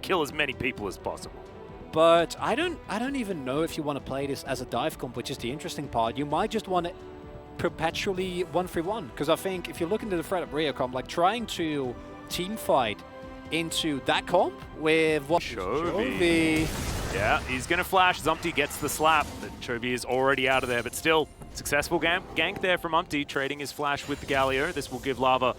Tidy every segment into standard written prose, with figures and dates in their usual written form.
kill as many people as possible. But I don't even know if you want to play this as a dive comp, which is the interesting part. You might just want to perpetually 1-3-1, because I think if you look into the FREDIT BRION comp, like trying to team fight into that comp with what Chovy. Yeah, he's going to flash. Zumpty gets the slap, but Chovy is already out of there. But still, successful gank there from Umpty, trading his flash with the Galio. This will give Lava...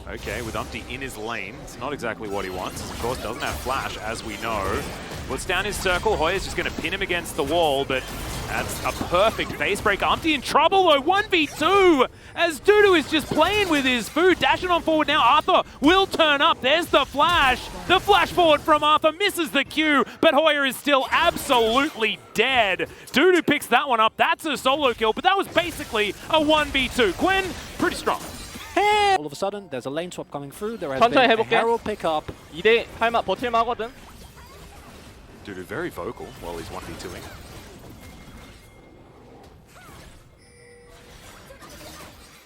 okay, with Umpty in his lane. It's not exactly what he wants. Of course, doesn't have flash, as we know. Puts down his circle. Hoya's just going to pin him against the wall, but that's a perfect face break. Umpty in trouble, though. 1v2 as Dudu is just playing with his food. Dashing on forward now. Arthur will turn up. There's the flash. The flash forward from Arthur misses the Q, but Hoya is still absolutely dead. Dudu picks that one up. That's a solo kill, but that was basically a 1v2. Gwen, pretty strong. All of a sudden, there's a lane swap coming through. There has been a Herald pickup. 2대 할만 버틸만 하거든. Dudu very vocal while he's 1v2ing.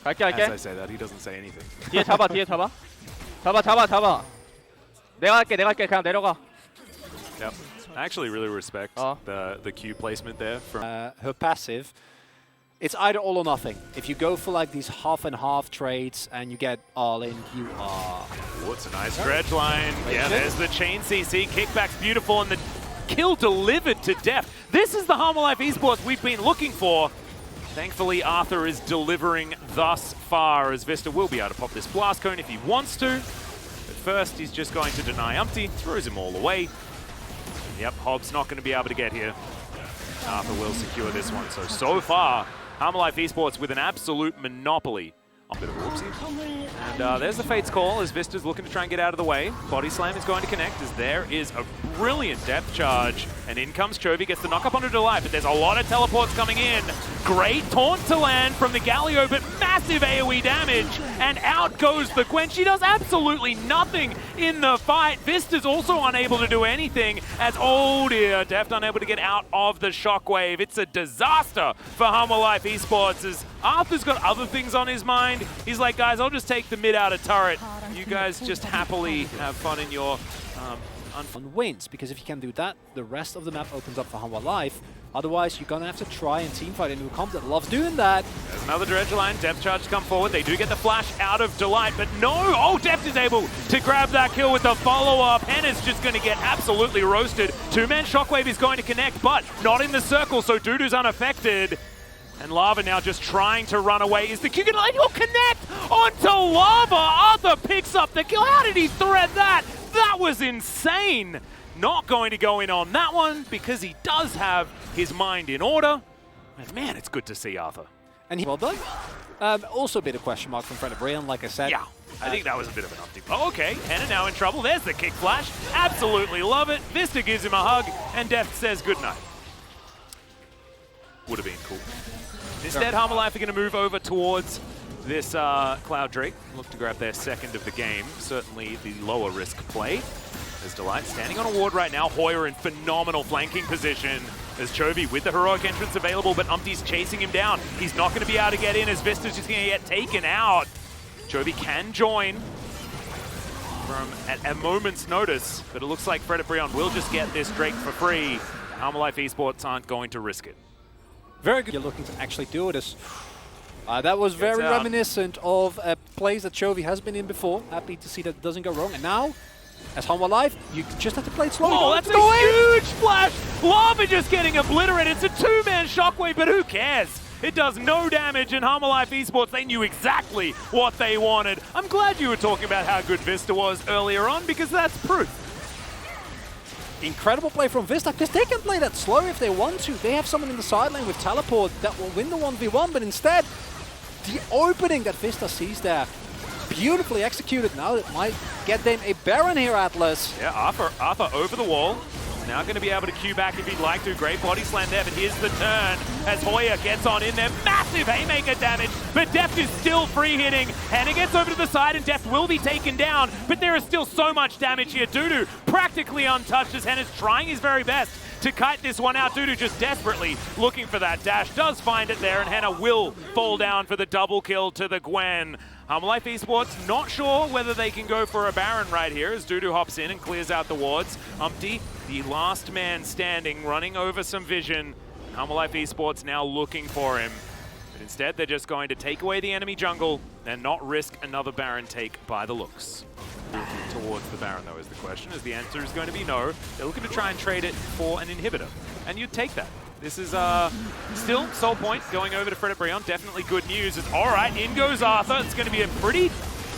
갈게. As I say that, he doesn't say anything. 뒤에 잡아. 내가 갈게. 그냥 내려가. Yep. I actually really respect the Q placement there from her passive. It's either all or nothing. If you go for like these half and half trades and you get all in, you are... Oh, it's a nice dredge line. Yeah, there's the chain CC. Kickback's beautiful and the kill delivered to death. This is the HANWHA Life Esports we've been looking for. Thankfully, Arthur is delivering thus far, as Vista will be able to pop this blast cone if he wants to. But first, he's just going to deny Umpty, throws him all away. Yep, Hobbs not going to be able to get here. Arthur will secure this one. So far, HANWHA Life Esports with an absolute monopoly. A bit of a whoopsie. And there's the Fate's Call as Vista's looking to try and get out of the way. Body Slam is going to connect as there is a brilliant depth charge. And in comes Chovy, gets the knock up onto Delight, but there's a lot of teleports coming in. Great taunt to land from the Galio, but massive AoE damage. And out goes the Gwen. She does absolutely nothing in the fight. Vista's also unable to do anything as, oh dear, Deft unable to get out of the shockwave. It's a disaster for HANWHA Life Esports as Arthur's got other things on his mind. He's like, guys, I'll just take the mid out of turret. You guys just happily have fun in your wins, because if you can do that, the rest of the map opens up for HANWHA Life. Otherwise, you're gonna have to try and teamfight into a comp that loves doing that. There's another dredge line. Depth charge to come forward. They do get the flash out of Delight, but no! Oh, Depth is able to grab that kill with the follow-up. Henna's just going to get absolutely roasted. Two-man shockwave is going to connect, but not in the circle, so Dudu's unaffected. And Lava now just trying to run away. Is the Q gonna connect onto Lava? Arthur picks up the kill. How did he thread that? That was insane. Not going to go in on that one because he does have his mind in order. And man, it's good to see Arthur. And well done. Also a bit of question mark from FREDIT BRION, like I said. Yeah, I think that was a bit of an update. Oh, okay, Henna now in trouble. There's the kick flash. Absolutely love it. Vista gives him a hug, and Deft says goodnight. Would have been cool. Instead, HANWHA Life are going to move over towards this Cloud Drake. Look to grab their second of the game. Certainly the lower risk play. There's Delight standing on a ward right now. Hoya in phenomenal flanking position. There's Chovy with the heroic entrance available, but Umpty's chasing him down. He's not going to be able to get in as Vista's just going to get taken out. Chovy can join from at a moment's notice, but it looks like FREDIT BRION will just get this Drake for free. HANWHA Life Esports aren't going to risk it. Very good. You're looking to actually do it. That was very reminiscent of plays that Chovy has been in before. Happy to see that it doesn't go wrong. And now, as HANWHA Life, you just have to play it slowly. Oh, that's a huge flash! Lava just getting obliterated. It's a two-man shockwave, but who cares? It does no damage in HANWHA Life Esports. They knew exactly what they wanted. I'm glad you were talking about how good Vista was earlier on, because that's proof. Incredible play from Vista, because they can play that slow if they want to. They have someone in the side lane with teleport that will win the 1v1, but instead, the opening that Vista sees there, beautifully executed. Now it might get them a Baron here, Atlas. Yeah, Arthur over the wall. Now going to be able to queue back if he'd like to. Great body slam there, but here's the turn as Hoya gets on in there. Massive haymaker damage, but Deft is still free hitting. Henna gets over to the side and Deft will be taken down, but there is still so much damage here. Dudu practically untouched as Henna's trying his very best to kite this one out. Dudu just desperately looking for that dash. Does find it there, and Henna will fall down for the double kill to the Gwen. HLE Esports not sure whether they can go for a Baron right here as Dudu hops in and clears out the wards. Umpty, the last man standing, running over some vision. HLE Esports now looking for him. But instead, they're just going to take away the enemy jungle and not risk another Baron take by the looks. Towards the Baron, though, is the question, as the answer is going to be no. They're looking to try and trade it for an inhibitor, and you'd take that. This is still Soul Point going over to FREDIT BRION. Definitely good news. All right, in goes Arthur. It's going to be a pretty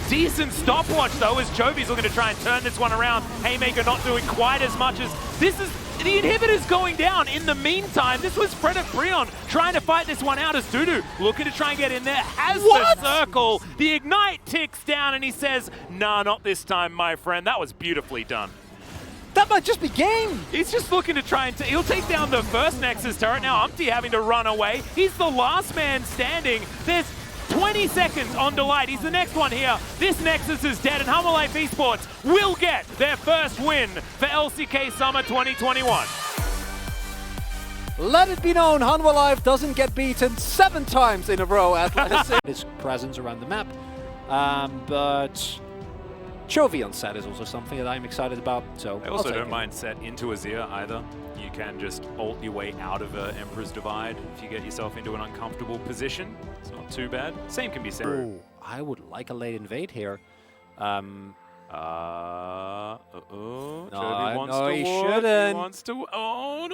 decent stopwatch, though, as Chovy's looking to try and turn this one around. Haymaker not doing quite as much as this is. The inhibitor's going down. In the meantime, this was FREDIT BRION trying to fight this one out as Dudu looking to try and get in there. Has the circle. The ignite ticks down and he says, nah, not this time, my friend. That was beautifully done. That might just be game. He's just looking to try and he'll take down the first Nexus turret. Now Umpty having to run away. He's the last man standing. There's 20 seconds on Delight. He's the next one here. This Nexus is dead, and HLE Esports will get their first win for LCK Summer 2021. Let it be known, HANWHA doesn't get beaten 7 times in a row at his presence around the map. But Chovy on set is also something that I'm excited about. So I also don't mind set into Azir either. You can just ult your way out of an Emperor's Divide if you get yourself into an uncomfortable position. It's not too bad. Same can be said. Ooh, I would like a late invade here. Chovy wants no, to he walk. shouldn't. He wants to. Oh,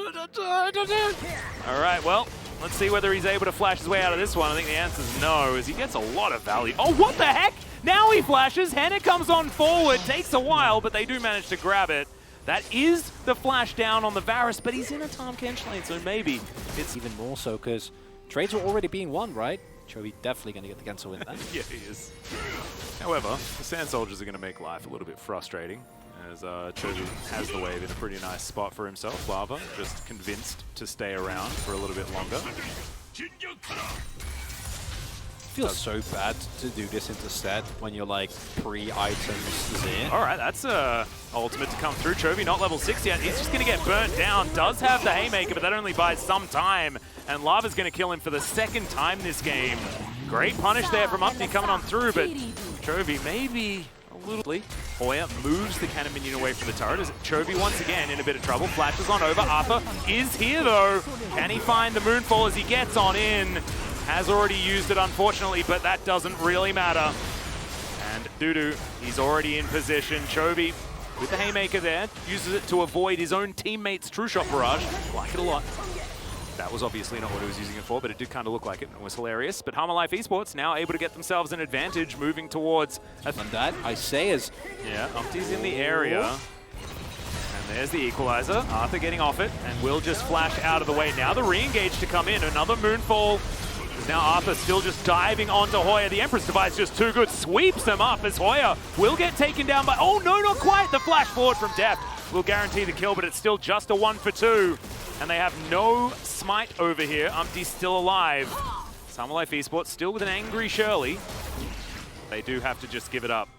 all right, well, let's see whether he's able to flash his way out of this one. I think the answer is no, as he gets a lot of value. Oh, what the heck? Now he flashes. HANWHA comes on forward. Takes a while, but they do manage to grab it. That is the flash down on the Varus, but he's in a Tahm Kench lane, so maybe it's even more so because trades were already being won, right? Chovy definitely going to get the cancel win then. Yeah, he is. However, the Sand Soldiers are going to make life a little bit frustrating, as Chovy has the wave in a pretty nice spot for himself. Lava just convinced to stay around for a little bit longer. Feels so bad to do this into set when you're like pre-items there. All right, that's ultimate to come through. Chovy not level 6 yet. He's just going to get burnt down. Does have the Haymaker, but that only buys some time. And Lava's going to kill him for the second time this game. Great punish there from Umpty coming on through, but Chovy maybe a little. Hoya moves the cannon minion away from the turret. As Chovy once again in a bit of trouble. Flashes on over. Arthur is here though. Can he find the Moonfall as he gets on in? Has already used it, unfortunately, but that doesn't really matter. And Dudu, he's already in position. Chovy, with the Haymaker there, uses it to avoid his own teammate's True Shot barrage. Like it a lot. That was obviously not what he was using it for, but it did kind of look like it, and it was hilarious. But HLE Esports now able to get themselves an advantage, moving towards... And that, I say, is... Yeah, Umpty's in the area. And there's the equalizer. Arthur getting off it, and will just flash out of the way. Now the re-engage to come in. Another Moonfall. Now Arthur still just diving onto Hoya. The Empress device just too good. Sweeps him up as Hoya will get taken down by... Oh, no, not quite. The flash forward from Deft will guarantee the kill, but it's still just a 1 for 2. And they have no smite over here. Umpty's still alive. HLE Esports still with an angry Shirley. They do have to just give it up.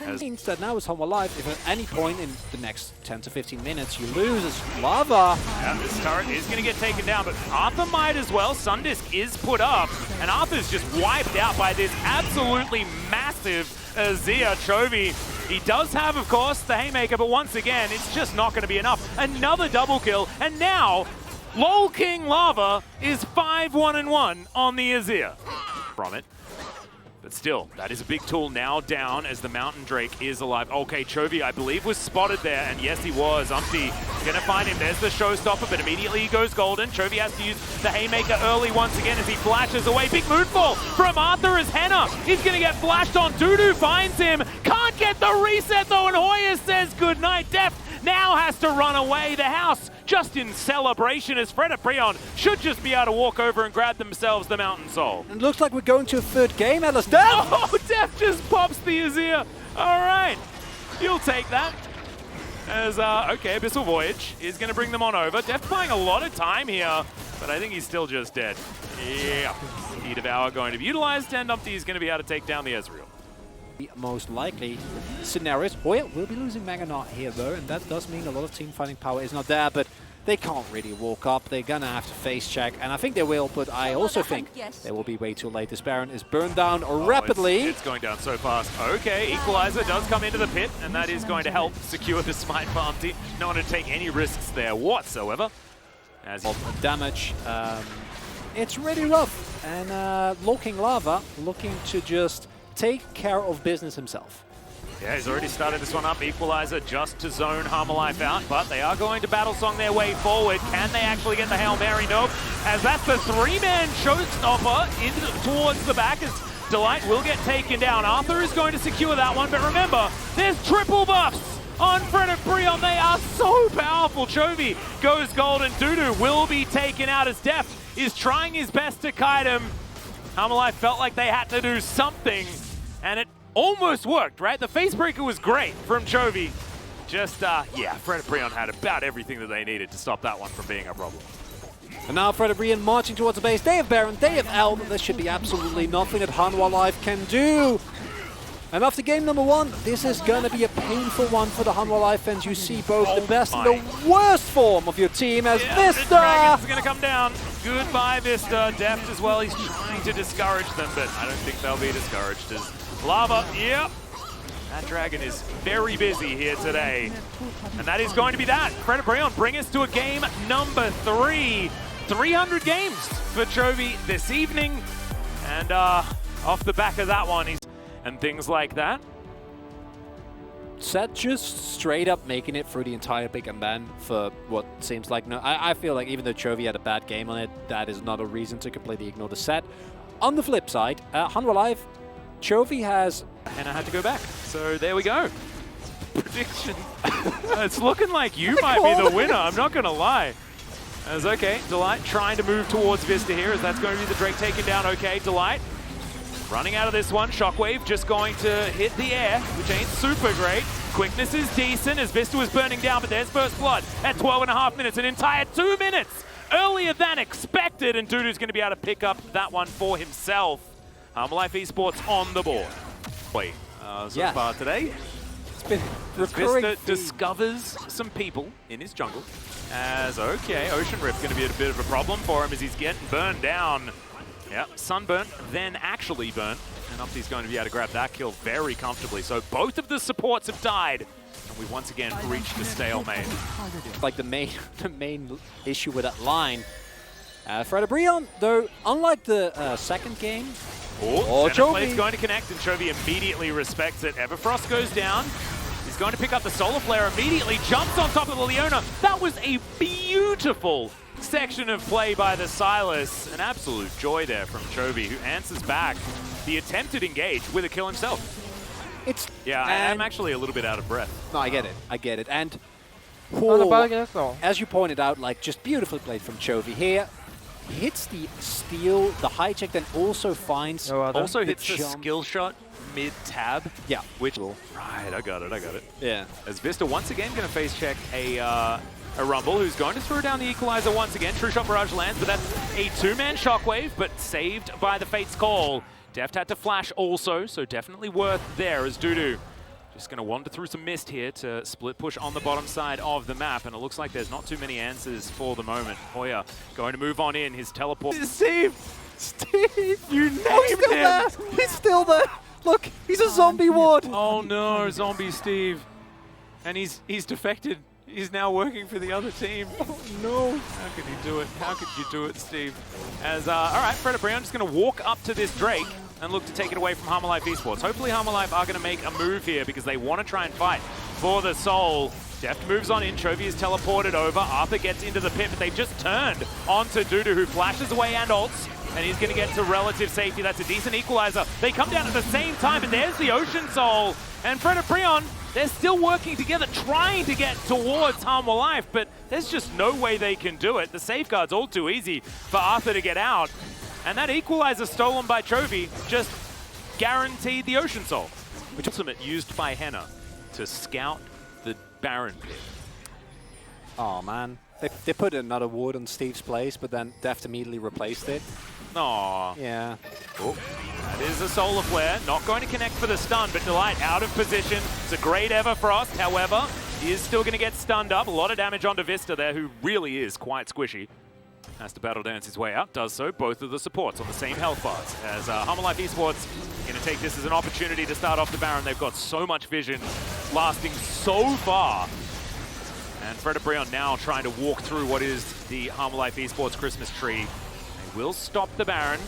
It means that now as HLE, if at any point in the next 10 to 15 minutes you lose, it's Lava. Yeah, this turret is going to get taken down, but Arthur might as well. Sundisk is put up, and Arthur's just wiped out by this absolutely massive Azir. Chovy, he does have, of course, the Haymaker, but once again, it's just not going to be enough. Another double kill, and now LOL King Lava is 5-1-1 on the Azir. From it. But still, that is a big tool now down as the Mountain Drake is alive. Okay, Chovy, I believe, was spotted there, and yes, he was. Umpty gonna find him. There's the showstopper, but immediately he goes golden. Chovy has to use the Haymaker early once again as he flashes away. Big Moonfall from Arthur as HANWHA. He's gonna get flashed on. Dudu finds him. Can't get the reset though, and Hoya says goodnight. Deft now has to run away. The house just in celebration as FREDIT BRION should just be able to walk over and grab themselves the Mountain Soul. And looks like we're going to a third game, Ellis. Oh, Def just pops the Azir. All right, you'll take that. As, okay, Abyssal Voyage is going to bring them on over. Def buying a lot of time here, but I think he's still just dead. Yeah, Heat Devour going to be utilized, and Umpty is going to be able to take down the Ezreal. The most likely scenarios. Hoya will be losing Maganaut here though, and that does mean a lot of team fighting power is not there, but they can't really walk up. They're gonna have to face check, and I think they will, but I also think they will be way too late. This Baron is burned down rapidly. It's going down so fast. Okay, Equalizer does come into the pit, and that is going to help secure the Smite farm team. Not going to take any risks there whatsoever. As damage, it's really rough, and Looking Lava looking to just take care of business himself. Yeah, he's already started this one up. Equalizer just to zone HANWHA Life out, but they are going to battle song their way forward. Can they actually get the Hail Mary? Nope. As that's the three-man showstopper towards the back as Delight will get taken down. Arthur is going to secure that one, but remember, there's triple buffs on FREDIT BRION. They are so powerful. Chovy goes gold, and Dudu will be taken out as Deft is trying his best to kite him. HANWHA Life felt like they had to do something, and it almost worked, right? The facebreaker was great from Chovy. Just, yeah, FREDIT BRION had about everything that they needed to stop that one from being a problem. And now FREDIT BRION marching towards the base. They have Baron, they have Elm. There should be absolutely nothing that HANWHA Life can do. And after game number 1, this is going to be a painful one for the HANWHA Life fans. You see both the best and the worst form of your team as Vista. Dragon's going to come down. Goodbye, Vista. Deft as well. He's trying to discourage them, but I don't think they'll be discouraged as Lava, yep. That Dragon is very busy here today. And that is going to be that. FREDIT BRION bring us to a game number 3. 300 games for Chovy this evening. And off the back of that one, and things like that. Set just straight up making it through the entire pick and ban for what seems like no. I feel like even though Chovy had a bad game on it, that is not a reason to completely ignore the set. On the flip side, HANWHA Life, Chovy has... And I had to go back. So there we go. Prediction. It's looking like you might be the winner, I'm not going to lie. As okay, Delight trying to move towards Vista here, as that's going to be the Drake taken down. Okay, Delight running out of this one. Shockwave just going to hit the air, which ain't super great. Quickness is decent as Vista was burning down, but there's First Blood at 12.5 minutes, an entire 2 minutes earlier than expected, and Dudu's going to be able to pick up that one for himself. HANWHA Life Esports on the board. Wait, so far today, it's been recurring. Vista discovers some people in his jungle. As, okay, Ocean Rift's going to be a bit of a problem for him as he's getting burned down. Yep, sunburnt, then actually burnt. And Upty's going to be able to grab that kill very comfortably. So both of the supports have died. And we once again reached a stalemate. Like the main issue with that line. FREDIT BRION, though, unlike the second game, Chovy going to connect, and Chovy immediately respects it. Everfrost goes down. He's going to pick up the Solar Flare immediately, jumps on top of the Leona. That was a beautiful section of play by the Silas. An absolute joy there from Chovy, who answers back the attempted engage with a kill himself. I'm actually a little bit out of breath. No, I get it. And as you pointed out, like just beautifully played from Chovy here. Hits the steal, the high check, then also finds... Also hits the skill shot mid-tab. Yeah. Which... Right, I got it. Yeah. As Vista once again going to face check a Rumble, who's going to throw down the Equalizer once again. True Shot Barrage lands, but that's a 2-man Shockwave, but saved by the Fate's Call. Deft had to flash also, so definitely worth there as Dudu just going to wander through some mist here to split push on the bottom side of the map, and it looks like there's not too many answers for the moment. Hoya going to move on in, his teleport. Steve, you named him! He's still there! Look, he's a zombie ward! Oh no, zombie Steve. And he's defected. He's now working for the other team. Oh no. How could he do it? How could you do it, Steve? As, all right, FREDIT BRION just going to walk up to this Drake and look to take it away from HANWHA Life Esports. Hopefully HANWHA Life are going to make a move here because they want to try and fight for the soul. Deft moves on in, Chovy is teleported over, Arthur gets into the pit, but they've just turned onto Dudu, who flashes away and ults, and he's going to get to relative safety. That's a decent equalizer. They come down at the same time, but there's the Ocean Soul, and FREDIT BRION, they're still working together, trying to get towards HANWHA Life, but there's just no way they can do it. The safeguard's all too easy for Arthur to get out. And that equalizer stolen by Chovy just guaranteed the Ocean Soul, which is ultimate used by HANWHA to scout the Baron pit. Oh man, they put another ward on Steve's place, but then Deft immediately replaced it. Aww. Yeah. Oh, that is a Solar Flare. Not going to connect for the stun, but Delight out of position. It's a great Everfrost. However, is still going to get stunned up. A lot of damage onto Vista there, who really is quite squishy. Has to battle dance his way out, does so. Both of the supports on the same health bars. As HLE Esports going to take this as an opportunity to start off the Baron. They've got so much vision lasting so far. And FREDIT BRION now trying to walk through what is the HLE Esports Christmas tree. They will stop the Baron.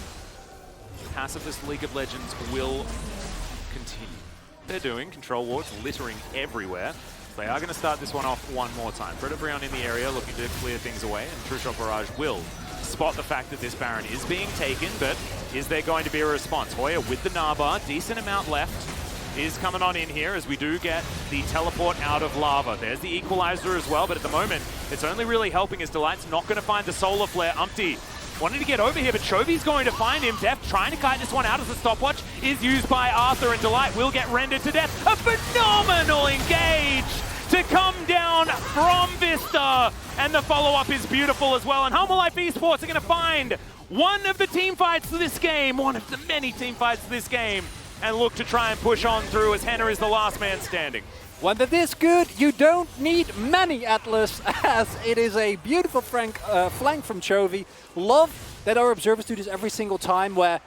Pacifist League of Legends will continue. They're doing control wards littering everywhere. They are going to start this one off one more time. FREDIT BRION in the area looking to clear things away, and True Shot Barrage will spot the fact that this Baron is being taken, but is there going to be a response? HANWHA with the Naba, decent amount left, is coming on in here as we do get the teleport out of lava. There's the equalizer as well, but at the moment, it's only really helping as Delight's not going to find the solar flare. Umpty wanted to get over here, but Chovy's going to find him. Deft trying to kite this one out as the stopwatch is used by Arthur, and Delight will get rendered to death. A phenomenal engage to come down from Vista, and the follow-up is beautiful as well. And HLE Esports are going to find one of the team fights of this game, one of the many team fights of this game, and look to try and push on through as HANWHA is the last man standing. When they're this good, you don't need many Atlas, as it is a beautiful flank from Chovy. Love that our observers do this every single time, where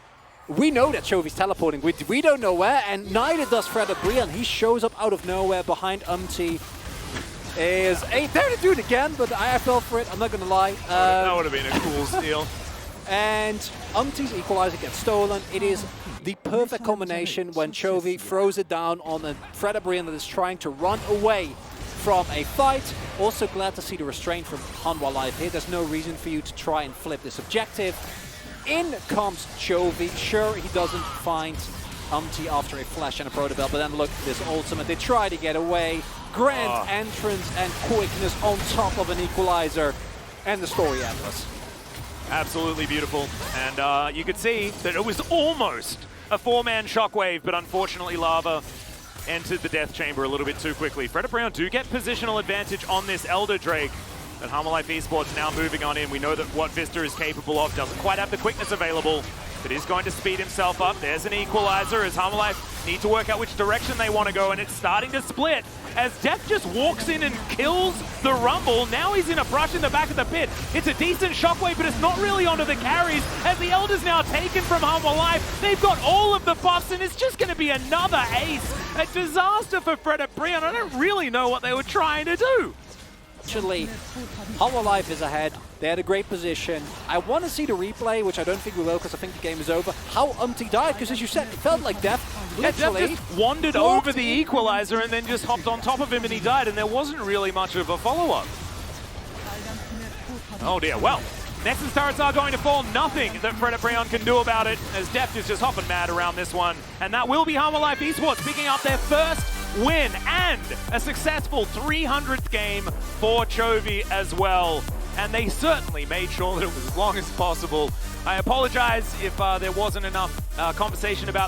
we know that Chovy's teleporting. We don't know where, and neither does FREDIT BRION. He shows up out of nowhere behind Umpty. There to do it again, but I fell for it, I'm not going to lie. That would have been a cool steal. And Umpty's equalizer gets stolen. It is the perfect combination when Chovy throws it down on a FREDIT BRION that is trying to run away from a fight. Also glad to see the restraint from HANWHA live here. There's no reason for you to try and flip this objective. In comes Chovy. Sure, he doesn't find Umpty after a flash and a protobell, but then look at this ultimate. They try to get away. Grand entrance and quickness on top of an equalizer. And the story Atlas. Absolutely beautiful. And you could see that it was almost a four-man shockwave, but unfortunately Lava entered the death chamber a little bit too quickly. FREDIT BRION do get positional advantage on this Elder Drake, but HLE Esports now moving on in. We know that what Vista is capable of doesn't quite have the quickness available, but is going to speed himself up. There's an equalizer as HLE need to work out which direction they want to go, and it's starting to split as Death just walks in and kills the Rumble. Now he's in a brush in the back of the pit. It's a decent shockwave, but it's not really onto the carries as the Elder's now taken from HLE. They've got all of the buffs, and it's just going to be another ace. A disaster for FREDIT BRION. I don't really know what they were trying to do. Actually, HLE is ahead. They had a great position. I want to see the replay, which I don't think we will because I think the game is over. How Umpty died, because as you said, it felt like Death literally just wandered over the equalizer and then just hopped on top of him and he died, and there wasn't really much of a follow-up. Oh dear, well, Nexus turrets are going to fall. Nothing that FREDIT BRION can do about it as Deft is just hopping mad around this one. And that will be HLE Esports picking up their first win and a successful 300th game for Chovy as well. And they certainly made sure that it was as long as possible. I apologize if there wasn't enough conversation about